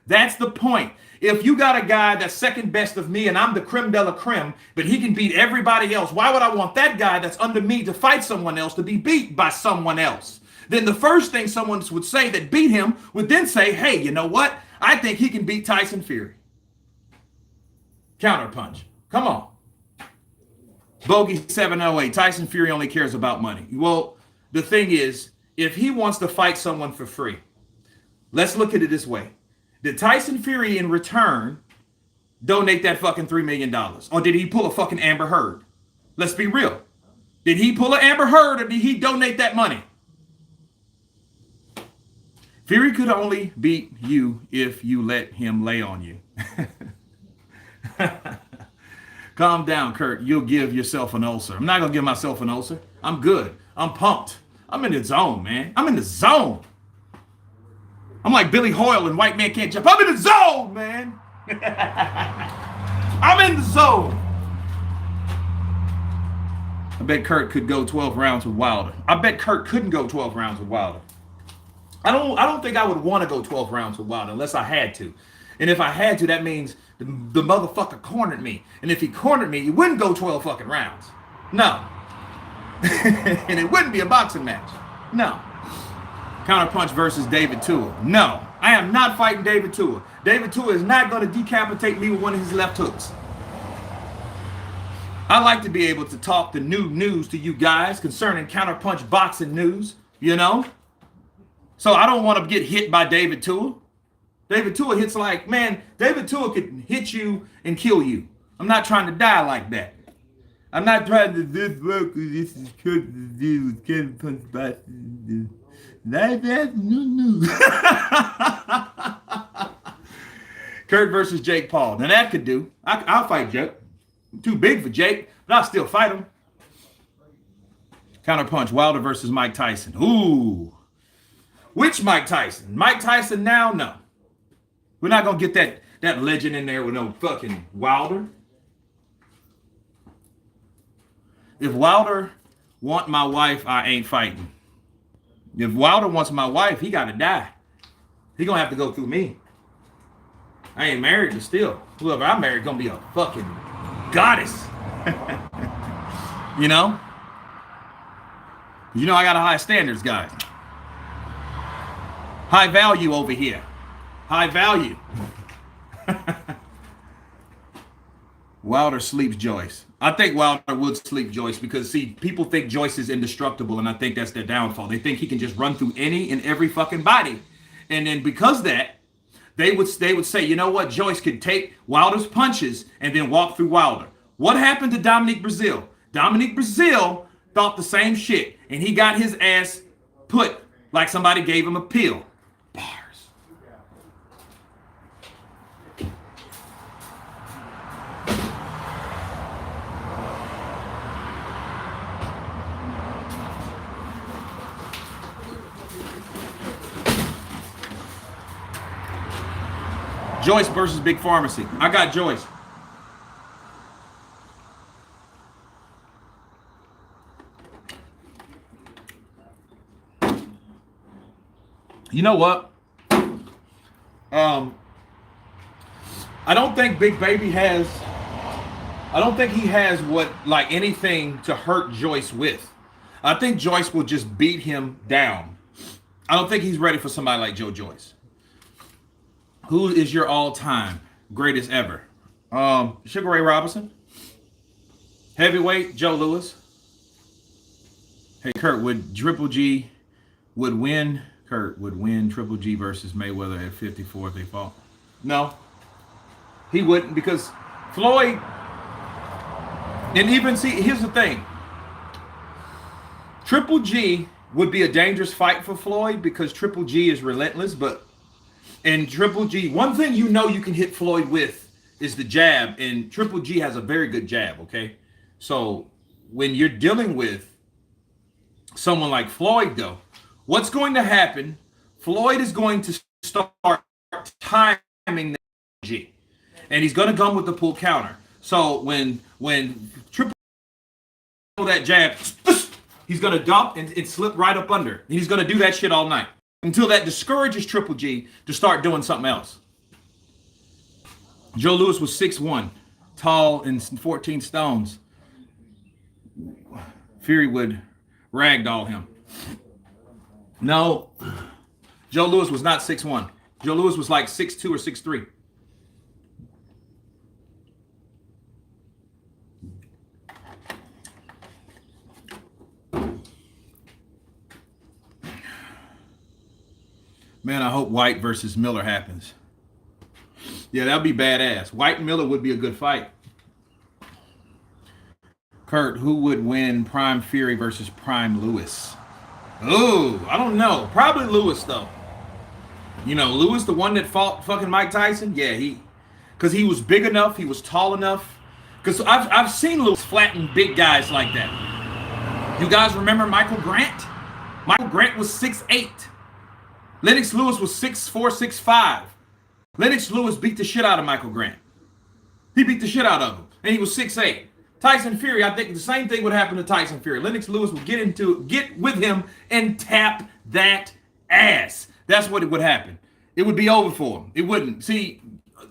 That's the point. If you got a guy that's second best of me and I'm the creme de la creme, but he can beat everybody else, why would I want that guy that's under me to fight someone else to be beat by someone else? Then the first thing someone would say that beat him would then say, hey, you know what? I think he can beat Tyson Fury. Counterpunch. Come on. Bogey 708. Tyson Fury only cares about money. Well, the thing is, if he wants to fight someone for free, let's look at it this way. Did Tyson Fury in return donate that fucking $3 million? Or did he pull a fucking Amber Heard? Let's be real. Did he pull an Amber Heard or did he donate that money? Fury could only beat you if you let him lay on you. Calm down, Kurt. You'll give yourself an ulcer. I'm not going to give myself an ulcer. I'm good. I'm pumped. I'm in the zone, man. I'm in the zone. I'm like Billy Hoyle and White Man Can't Jump. I'm in the zone, man. I'm in the zone. I bet Kurt could go 12 rounds with Wilder. I bet Kurt couldn't go 12 rounds with Wilder. I don't think I would want to go 12 rounds with Wilder unless I had to. And if I had to, that means the motherfucker cornered me. And if he cornered me, he wouldn't go 12 fucking rounds. No. And it wouldn't be a boxing match. No. Counterpunch versus David Tua. No. I am not fighting David Tua. David Tua is not going to decapitate me with one of his left hooks. I like to be able to talk the new news to you guys concerning counterpunch boxing news, you know? So I don't want to get hit by David Tua. David Tua hits like, man, David Tua could hit you and kill you. I'm not trying to die like that. I'm not trying to this work. This is Kurt to do with counterpunch boxing. That's new news. Kurt versus Jake Paul. Now that could do. I'll fight Jake. I'm too big for Jake, but I'll still fight him. Counterpunch, Wilder versus Mike Tyson. Ooh. Which Mike Tyson? Mike Tyson now? No. We're not going to get that legend in there with no fucking Wilder. If Wilder want my wife, I ain't fighting. If Wilder wants my wife, he got to die. He going to have to go through me. I ain't married, but still, whoever I marry going to be a fucking goddess. You know? You know I got a high standards, guys. High value over here. High value. Wilder sleeps Joyce. I think Wilder would sleep Joyce because, see, people think Joyce is indestructible, and I think that's their downfall. They think he can just run through any and every fucking body. And then because of that, they would say, you know what, Joyce could take Wilder's punches and then walk through Wilder. What happened to Dominique Breazeale? Dominique Breazeale thought the same shit, and he got his ass put like somebody gave him a pill. Bars. Joyce versus Big Pharmacy. I got Joyce. You know what? I don't think Big Baby has. I don't think he has anything to hurt Joyce with. I think Joyce will just beat him down. I don't think he's ready for somebody like Joe Joyce. Who is your all-time greatest ever? Sugar Ray Robinson. Heavyweight, Joe Louis. Hey, Kurt, would Triple G win Triple G versus Mayweather at 54 if they fought? No. He wouldn't, because Floyd, and even, see, here's the thing. Triple G would be a dangerous fight for Floyd because Triple G is relentless, and Triple G, one thing you know you can hit Floyd with is the jab, and Triple G has a very good jab, okay? So when you're dealing with someone like Floyd, though, what's going to happen, Floyd is going to start timing the G, and he's going to come with the pull counter. So when Triple G that jab, he's going to dump and slip right up under. And he's going to do that shit all night until that discourages Triple G to start doing something else. Joe Louis was 6'1", tall and 14 stones. Fury would ragdoll him. No, Joe Louis was not 6'1". Joe Louis was like 6'2" or 6'3". Man, I hope White versus Miller happens. Yeah, that'd be badass. White and Miller would be a good fight. Kurt, who would win Prime Fury versus Prime Lewis? Oh, I don't know. Probably Lewis, though. You know, Lewis, the one that fought fucking Mike Tyson? Yeah, because he was big enough, he was tall enough. Because I've seen Lewis flatten big guys like that. You guys remember Michael Grant? Michael Grant was 6'8". Lennox Lewis was 6'4", 6'5". Lennox Lewis beat the shit out of Michael Grant. He beat the shit out of him, and he was 6'8". Tyson Fury, I think the same thing would happen to Tyson Fury. Lennox Lewis would get with him and tap that ass. That's what it would happen. It would be over for him. It wouldn't. See,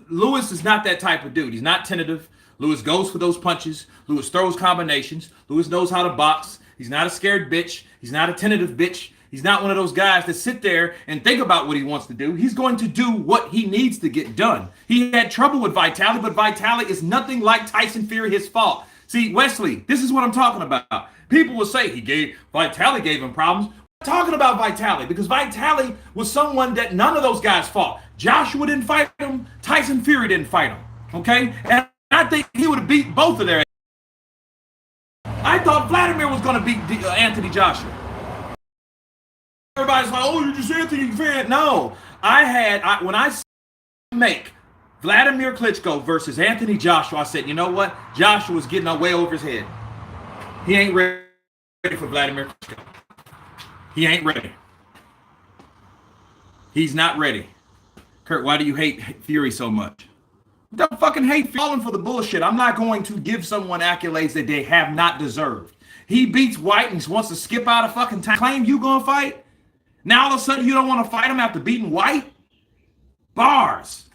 Lewis is not that type of dude. He's not tentative. Lewis goes for those punches. Lewis throws combinations. Lewis knows how to box. He's not a scared bitch. He's not a tentative bitch. He's not one of those guys that sit there and think about what he wants to do. He's going to do what he needs to get done. He had trouble with Vitali, but Vitali is nothing like Tyson Fury, his fault. See, Wesley, this is what I'm talking about. People will say Vitali gave him problems. I'm talking about Vitali because Vitali was someone that none of those guys fought. Joshua didn't fight him. Tyson Fury didn't fight him. Okay? And I think he would have beat both of their. I thought Vladimir was going to beat Anthony Joshua. Everybody's like, oh, you're just Anthony fan. No, when I make Vladimir Klitschko versus Anthony Joshua, I said, you know what? Joshua's getting way over his head. He ain't ready for Vladimir Klitschko. He ain't ready. He's not ready. Kurt, why do you hate Fury so much? Don't fucking hate falling for the bullshit. I'm not going to give someone accolades that they have not deserved. He beats White and wants to skip out of fucking time. Claim you gonna fight? Now all of a sudden you don't want to fight him after beating White? Bars.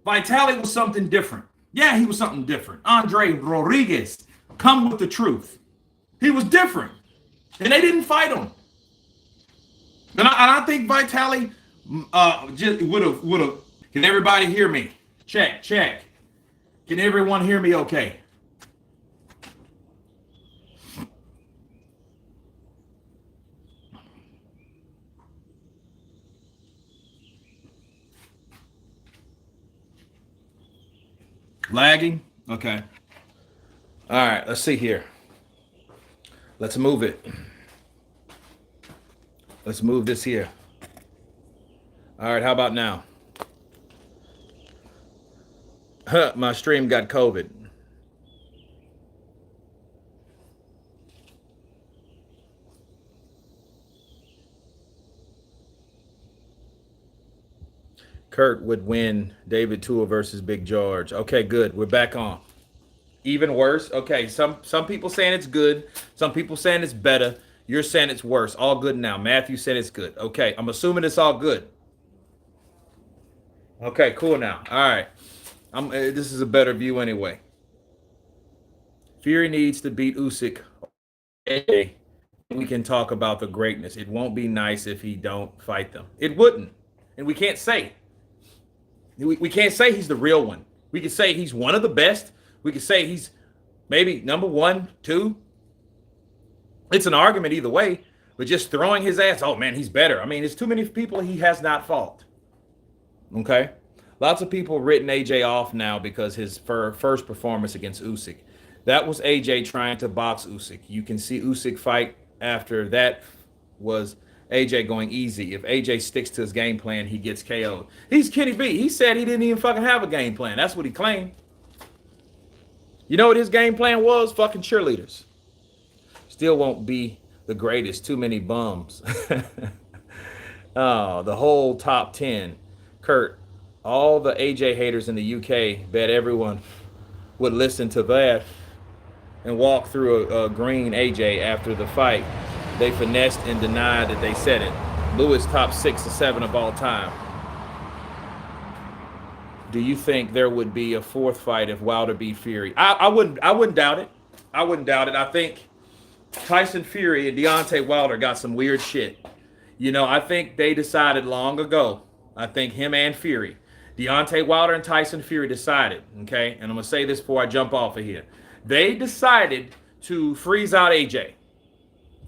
Vitali was something different. Yeah, he was something different. Andre Rodriguez, come with the truth. He was different. And they didn't fight him. And I think Vitali just would have. Can everybody hear me? Check. Can everyone hear me okay? Lagging? Okay. All right, let's see here. Let's move it. Let's move this here. All right, how about now? My stream got COVID. Kurt would win David Tua versus Big George. Okay, good. We're back on. Even worse? Okay, some people saying it's good. Some people saying it's better. You're saying it's worse. All good now. Matthew said it's good. Okay, I'm assuming it's all good. Okay, cool now. All right. This is a better view anyway. Fury needs to beat Usyk. Okay, we can talk about the greatness. It won't be nice if he don't fight them. It wouldn't. And we can't say. We can't say he's the real one. We could say he's one of the best. We could say he's maybe number 1, 2. It's an argument either way. But just throwing his ass, oh man, he's better. I mean, there's too many people he has not fought. Okay? Lots of people written AJ off now because his first performance against Usyk. That was AJ trying to box Usyk. You can see Usyk fight after that was AJ going easy. If AJ sticks to his game plan, he gets KO'd. He's Kenny B. He said he didn't even fucking have a game plan. That's what he claimed. You know what his game plan was? Fucking cheerleaders. Still won't be the greatest. Too many bums. Oh, the whole top 10. Kurt, all the AJ haters in the UK, bet everyone would listen to that and walk through a green AJ after the fight. They finessed and denied that they said it. Lewis top 6 or 7 of all time. Do you think there would be a 4th fight if Wilder beat Fury? I wouldn't doubt it. I wouldn't doubt it. I think Tyson Fury and Deontay Wilder got some weird shit. You know, I think they decided long ago. I think him and Fury. Deontay Wilder and Tyson Fury decided, okay? And I'm going to say this before I jump off of here. They decided to freeze out AJ.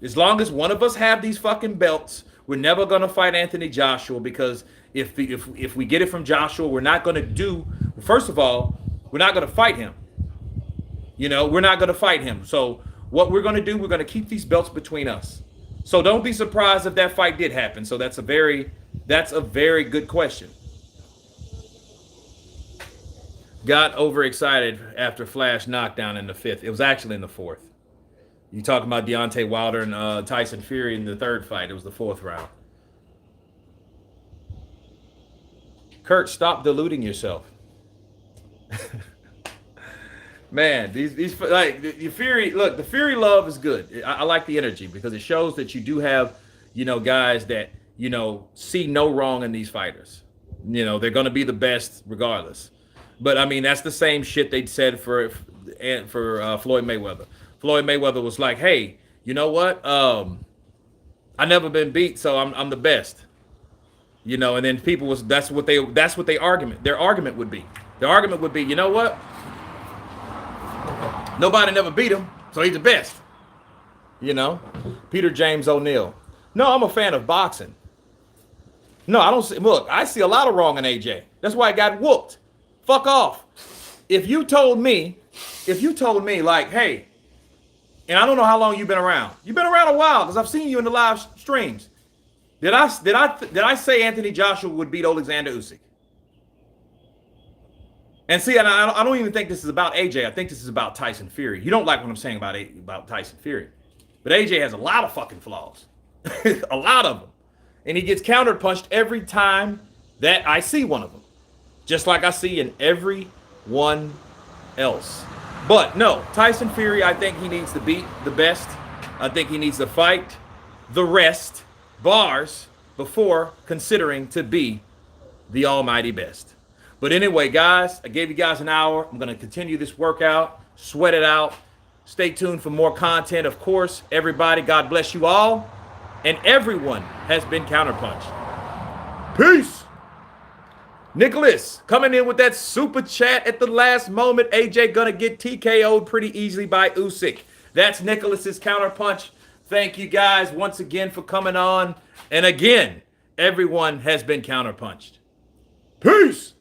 As long as one of us have these fucking belts, We're never going to fight Anthony Joshua because if we get it from Joshua, we're not going to do. First of all, we're not going to fight him. We're not going to fight him. So what we're going to do, we're going to keep these belts between us. So don't be surprised if that fight did happen. So that's a very good question. Got overexcited after Flash knockdown in the 5th. It was actually in the 4th. You talking about Deontay Wilder and Tyson Fury in the 3rd fight. It was the 4th round. Kurt, stop deluding yourself. Man, these like the Fury. Look, the Fury love is good. I like the energy because it shows that you do have, guys that see no wrong in these fighters. They're going to be the best regardless. But I mean, that's the same shit they said for Floyd Mayweather. Floyd Mayweather was like, "Hey, you know what? I never been beat, so I'm the best." And then people that's what their argument would be. Their argument would be, you know what? Nobody never beat him, so he's the best. Peter James O'Neill. No, I'm a fan of boxing. No, I don't see. Look, I see a lot of wrong in AJ. That's why I got whooped. Fuck off. If you told me like, hey, and I don't know how long you've been around. You've been around a while because I've seen you in the live streams. Did I say Anthony Joshua would beat Alexander Usyk? And see, and I don't even think this is about AJ. I think this is about Tyson Fury. You don't like what I'm saying about Tyson Fury. But AJ has a lot of fucking flaws. A lot of them. And he gets counterpunched every time that I see one of them. Just like I see in everyone else. But no, Tyson Fury, I think he needs to beat the best. I think he needs to fight the rest, bars, before considering to be the almighty best. But anyway, guys, I gave you guys an hour. I'm going to continue this workout, sweat it out. Stay tuned for more content. Of course, everybody, God bless you all. And everyone has been counterpunched. Peace. Nicholas coming in with that super chat at the last moment. AJ gonna get TKO'd pretty easily by Usyk. That's Nicholas's counterpunch. Thank you guys once again for coming on. And again, everyone has been counterpunched. Peace.